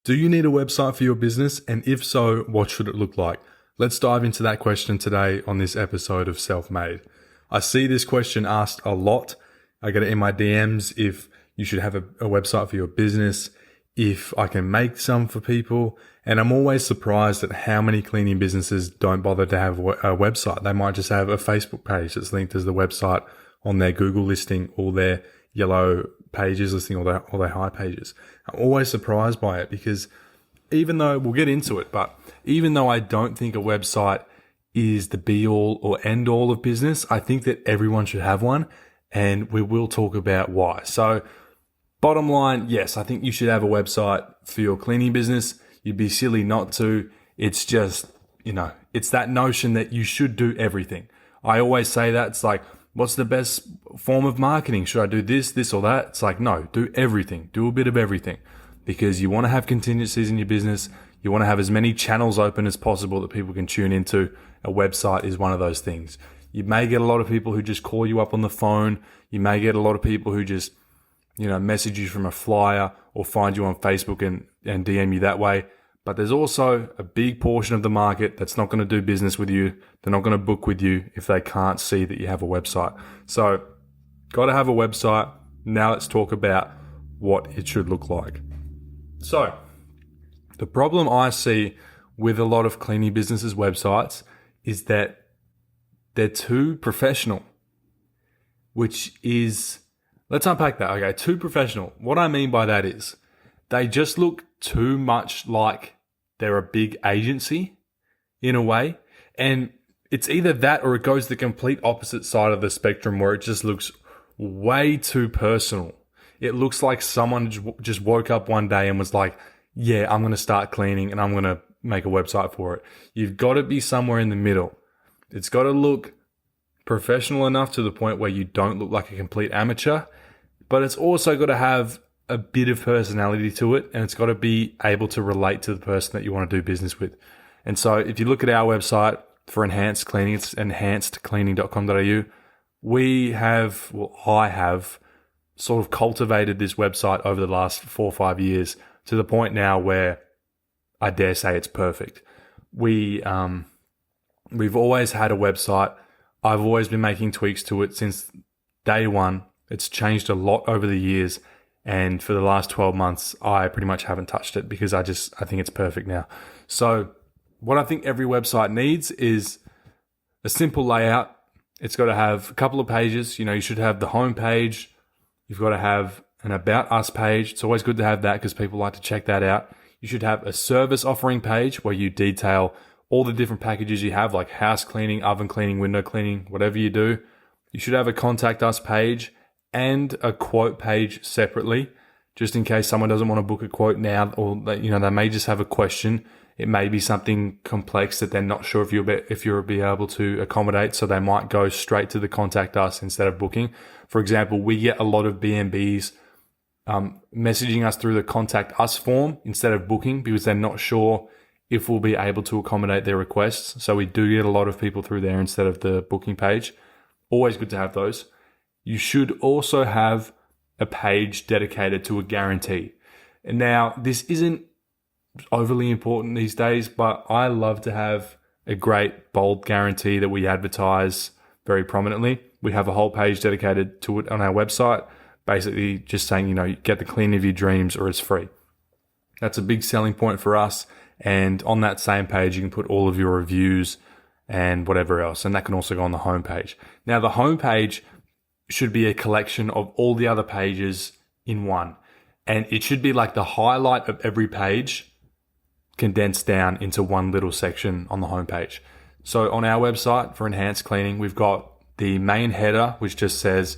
Do you need a website for your business? And if so, what should it look like? Let's dive into that question today on this episode of Self-Made. I see this question asked a lot. I get it in my DMs if you should have a website for your business, if I can make some for people. And I'm always surprised at how many cleaning businesses don't bother to have a website. They might just have a Facebook page that's linked as the website on their Google listing, or their yellow pages listing, or their high pages. I'm always surprised by it because even though we'll get into it, but even though I don't think a website is the be all or end all of business, I think that everyone should have one, and we will talk about why. So bottom line, yes, I think you should have a website for your cleaning business. You'd be silly not to. It's just, it's that notion that you should do everything. I always say that. It's like, what's the best form of marketing? Should I do this or that? It's like, no, do everything. Do a bit of everything, because you want to have contingencies in your business. You want to have as many channels open as possible that people can tune into. A website is one of those things. You may get a lot of people who just call you up on the phone. You may get a lot of people who just, message you from a flyer or find you on Facebook and DM you that way. But there's also a big portion of the market that's not going to do business with you. They're not going to book with you if they can't see that you have a website. So, got to have a website. Now let's talk about what it should look like. So, the problem I see with a lot of cleaning businesses' websites is that they're too professional, which is, let's unpack that. Okay, too professional. What I mean by that is they just look too much like they're a big agency in a way. And it's either that or it goes the complete opposite side of the spectrum where it just looks way too personal. It looks like someone just woke up one day and was like, yeah, I'm going to start cleaning and I'm going to make a website for it. You've got to be somewhere in the middle. It's got to look professional enough to the point where you don't look like a complete amateur, but it's also got to have a bit of personality to it, and it's got to be able to relate to the person that you want to do business with. And so if you look at our website for Enhanced Cleaning, it's enhancedcleaning.com.au. I have sort of cultivated this website over the last 4 or 5 years to the point now where I dare say it's perfect. We've always had a website. I've always been making tweaks to it since day one. It's changed a lot over the years. And for the last 12 months, I pretty much haven't touched it because I think it's perfect now. So what I think every website needs is a simple layout. It's got to have a couple of pages. You should have the home page. You've got to have an About Us page. It's always good to have that because people like to check that out. You should have a service offering page where you detail all the different packages you have, like house cleaning, oven cleaning, window cleaning, whatever you do. You should have a Contact Us page and a quote page separately, just in case someone doesn't want to book a quote now, or they may just have a question. It may be something complex that they're not sure if you'll be able to accommodate, so they might go straight to the Contact Us instead of booking. For example, we get a lot of BNBs messaging us through the Contact Us form instead of booking because they're not sure if we'll be able to accommodate their requests. So we do get a lot of people through there instead of the booking page. Always good to have those. You should also have a page dedicated to a guarantee. And now, this isn't overly important these days, but I love to have a great bold guarantee that we advertise very prominently. We have a whole page dedicated to it on our website, basically just saying, get the clean of your dreams or it's free. That's a big selling point for us. And on that same page, you can put all of your reviews and whatever else. And that can also go on the home page. Now, the home page should be a collection of all the other pages in one. And it should be like the highlight of every page condensed down into one little section on the home page. So on our website for Enhanced Cleaning, we've got the main header, which just says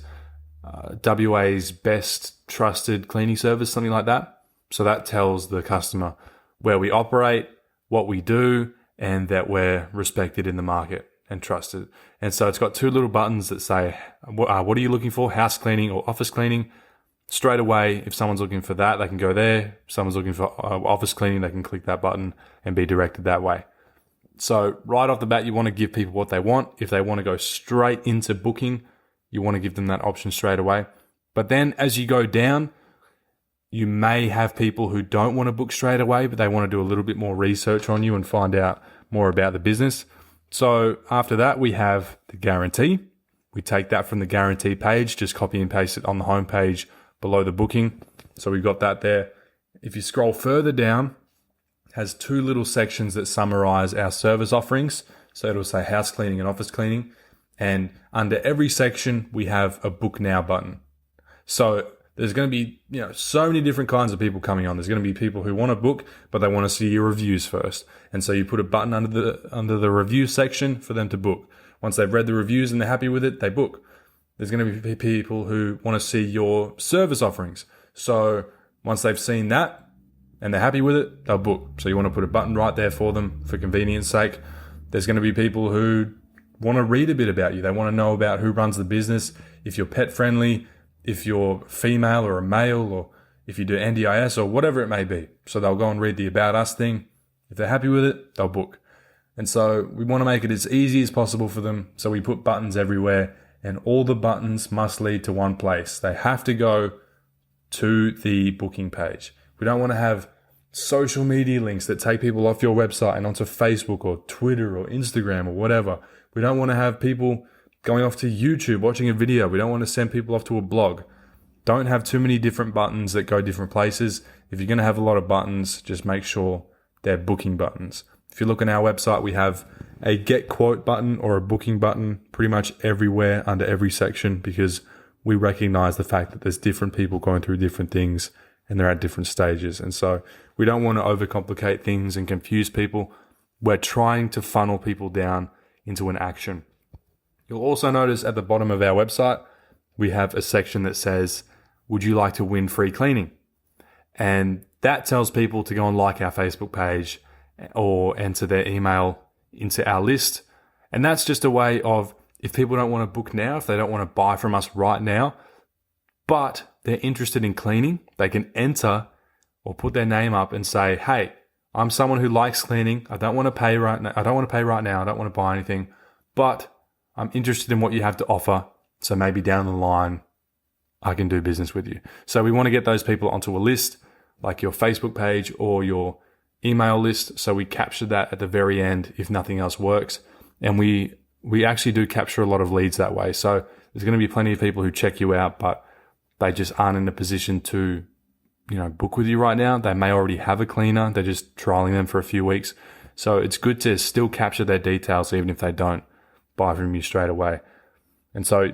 WA's best trusted cleaning service, something like that. So that tells the customer where we operate, what we do, and that we're respected in the market and trusted. And so it's got two little buttons that say, what are you looking for? House cleaning or office cleaning? Straight away, if someone's looking for that, they can go there. If someone's looking for office cleaning, they can click that button and be directed that way. So right off the bat, you want to give people what they want. If they want to go straight into booking, you want to give them that option straight away. But then as you go down, You may have people who don't want to book straight away, but they want to do a little bit more research on you and find out more about the business. So after that, we have the guarantee. We take that from the guarantee page, just copy and paste it on the home page below the booking. So we've got that there. If you scroll further down, it has two little sections that summarize our service offerings. So it'll say house cleaning and office cleaning. And under every section, we have a book now button. So there's going to be, so many different kinds of people coming on. There's going to be people who want to book, but they want to see your reviews first. And so you put a button under the review section for them to book. Once they've read the reviews and they're happy with it, they book. There's going to be people who want to see your service offerings. So once they've seen that and they're happy with it, they'll book. So you want to put a button right there for them for convenience sake. There's going to be people who want to read a bit about you. They want to know about who runs the business, if you're pet friendly, if you're female or a male, or if you do NDIS or whatever it may be. So they'll go and read the About Us thing. If they're happy with it, they'll book. And so we want to make it as easy as possible for them. So we put buttons everywhere, and all the buttons must lead to one place. They have to go to the booking page. We don't want to have social media links that take people off your website and onto Facebook or Twitter or Instagram or whatever. We don't want to have people going off to YouTube, watching a video. We don't want to send people off to a blog. Don't have too many different buttons that go different places. If you're going to have a lot of buttons, just make sure they're booking buttons. If you look on our website, we have a get quote button or a booking button pretty much everywhere under every section, because we recognize the fact that there's different people going through different things and they're at different stages. And so we don't want to overcomplicate things and confuse people. We're trying to funnel people down into an action. You'll also notice at the bottom of our website, we have a section that says, would you like to win free cleaning? And that tells people to go and like our Facebook page or enter their email into our list. And that's just a way of, if people don't want to book now, if they don't want to buy from us right now, but they're interested in cleaning, they can enter or put their name up and say, hey, I'm someone who likes cleaning. I don't want to pay right now. I don't want to buy anything, but I'm interested in what you have to offer. So maybe down the line, I can do business with you. So we want to get those people onto a list, like your Facebook page or your email list. So we capture that at the very end if nothing else works. And we actually do capture a lot of leads that way. So there's going to be plenty of people who check you out, but they just aren't in a position to, book with you right now. They may already have a cleaner. They're just trialing them for a few weeks. So it's good to still capture their details, even if they don't buy from you straight away. And so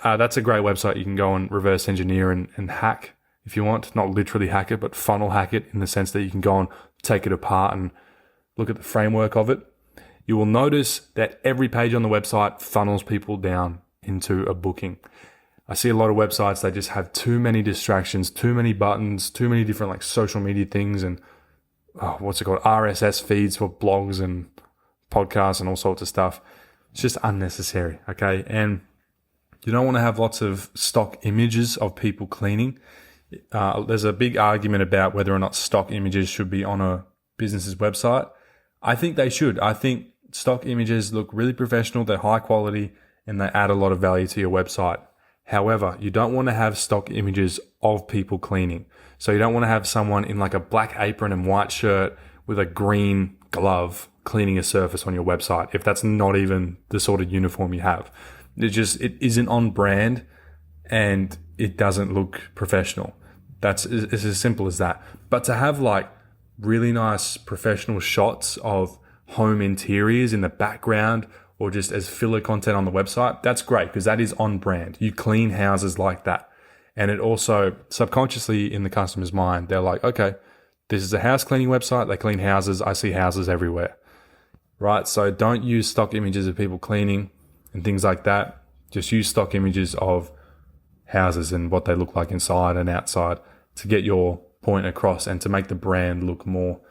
that's a great website. You can go and reverse engineer and hack if you want, not literally hack it, but funnel hack it in the sense that you can go and take it apart and look at the framework of it. You will notice that every page on the website funnels people down into a booking. I see a lot of websites, they just have too many distractions, too many buttons, too many different social media things and RSS feeds for blogs and podcasts and all sorts of stuff. It's just unnecessary, okay? And you don't want to have lots of stock images of people cleaning. There's a big argument about whether or not stock images should be on a business's website. I think they should. I think stock images look really professional, they're high quality, and they add a lot of value to your website. However, you don't want to have stock images of people cleaning. So you don't want to have someone in like a black apron and white shirt with a green glove cleaning a surface on your website, if that's not even the sort of uniform you have. It isn't on brand and it doesn't look professional. It's as simple as that. But to have really nice professional shots of home interiors in the background or just as filler content on the website, that's great because that is on brand. You clean houses like that. And it also subconsciously in the customer's mind, they're like, okay, this is a house cleaning website. They clean houses. I see houses everywhere, right? So don't use stock images of people cleaning and things like that. Just use stock images of houses and what they look like inside and outside to get your point across and to make the brand look more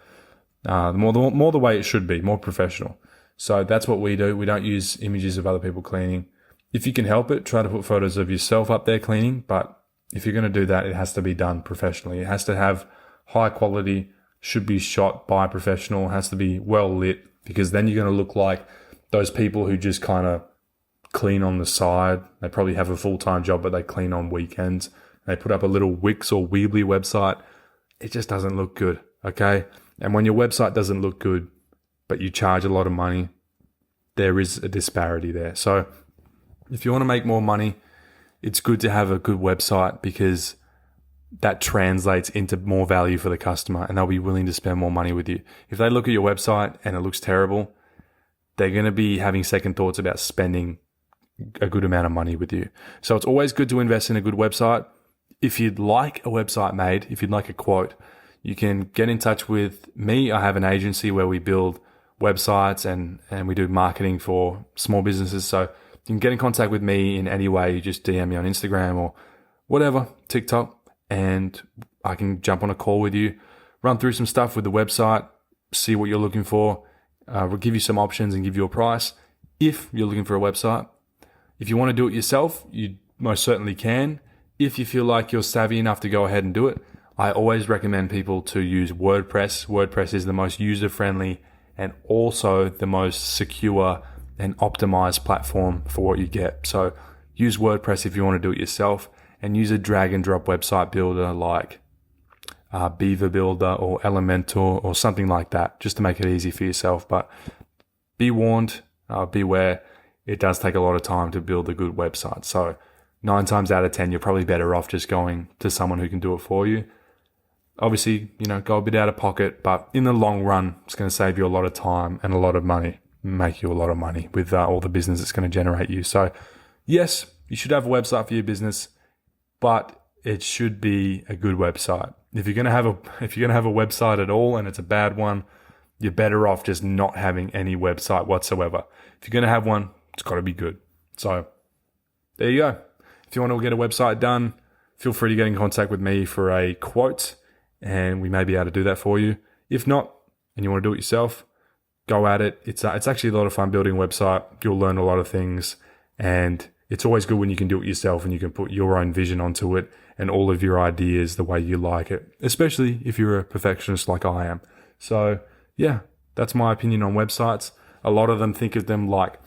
the way it should be, more professional. So that's what we do. We don't use images of other people cleaning. If you can help it, try to put photos of yourself up there cleaning. But if you're going to do that, it has to be done professionally. It has to have high quality, should be shot by a professional, has to be well lit, because then you're going to look like those people who just kind of clean on the side. They probably have a full-time job, but they clean on weekends. They put up a little Wix or Weebly website it just doesn't look good, okay? And when your website doesn't look good, but you charge a lot of money, there is a disparity there. So if you want to make more money, it's good to have a good website because that translates into more value for the customer and they'll be willing to spend more money with you. If they look at your website and it looks terrible, they're going to be having second thoughts about spending a good amount of money with you. So it's always good to invest in a good website. If you'd like a website made, if you'd like a quote, you can get in touch with me. I have an agency where we build websites and we do marketing for small businesses. So you can get in contact with me in any way. You just DM me on Instagram or whatever, TikTok, and I can jump on a call with you, run through some stuff with the website, see what you're looking for. We'll give you some options and give you a price if you're looking for a website. If you want to do it yourself, you most certainly can. If you feel like you're savvy enough to go ahead and do it, I always recommend people to use WordPress. WordPress is the most user-friendly and also the most secure and optimized platform for what you get. So use WordPress if you want to do it yourself, and use a drag and drop website builder like Beaver Builder or Elementor or something like that, just to make it easy for yourself. But be warned, beware, it does take a lot of time to build a good website. So 9 times out of 10, you're probably better off just going to someone who can do it for you. Obviously, go a bit out of pocket, but in the long run, it's going to save you a lot of time and a lot of money, make you a lot of money with all the business it's going to generate you. So yes, you should have a website for your business, but it should be a good website. If you're going to have a website at all and it's a bad one, you're better off just not having any website whatsoever. If you're going to have one, it's got to be good. So there you go. If you want to get a website done, feel free to get in contact with me for a quote and we may be able to do that for you. If not, and you want to do it yourself, go at it. It's actually a lot of fun building a website. You'll learn a lot of things, and it's always good when you can do it yourself and you can put your own vision onto it and all of your ideas the way you like it, especially if you're a perfectionist like I am. So yeah, that's my opinion on websites. A lot of them think of them like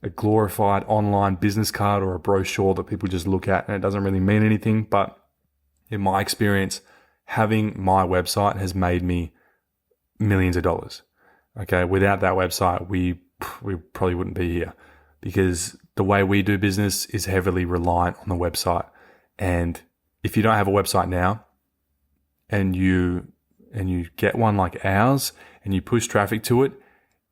a glorified online business card or a brochure that people just look at and it doesn't really mean anything. But in my experience, having my website has made me millions of dollars. Okay, without that website, we probably wouldn't be here, because the way we do business is heavily reliant on the website. And if you don't have a website now and you get one like ours and you push traffic to it,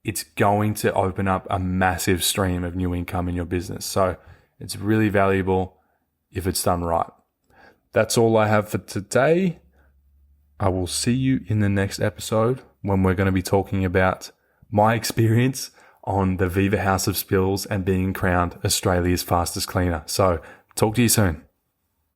it's going to open up a massive stream of new income in your business. So it's really valuable if it's done right. That's all I have for today. I will see you in the next episode when we're going to be talking about my experience on the Viva House of Spills and being crowned Australia's fastest cleaner. So talk to you soon.